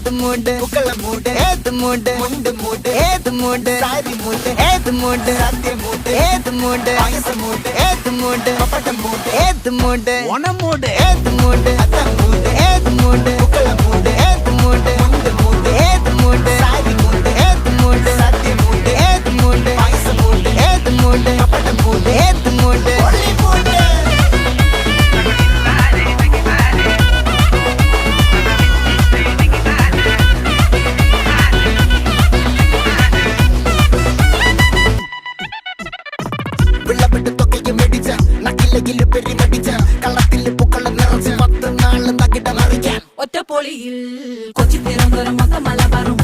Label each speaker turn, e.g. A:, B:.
A: ഏത് മൂട് പുക്കള മൂട് ഏത് മൂട് മുണ്ട് മൂട് ഏത് മൂട് സാരി മൂട് ഏത് മൂട് സദ്യ മൂട് ഏത് മൂട് പായസ മൂട് ഏത് മൂട് പപ്പടം മൂട് ഏത് മൂട് ഓണം മൂട് ഏത് മൂട് അത്തം മൂട് ഏത് മൂട് പുക്കള മൂട് ഏത് മൂട് മുണ്ട് മൂട് ഏത് മൂട് സാരി മൂട് ഏത് മൂട് സദ്യ മൂട് ഏത് മൂട് പായസ മൂട് ഏത് മൂട് പപ്പടം മൂട് ഏത് മൂട് ഒളി മൂട് വിളവെട്ട് തൊക്കയും വെടിച്ച നക്കിലകില് പെരുമടിച്ച കള്ളത്തില് പൂക്കള നിറച്ച് 10 നാള് തകിട മറിക്കാൻ
B: ഒറ്റപ്പൊളിയിൽ കൊച്ചി തിരുവനന്തപുരം മൊത്തം മലബാറും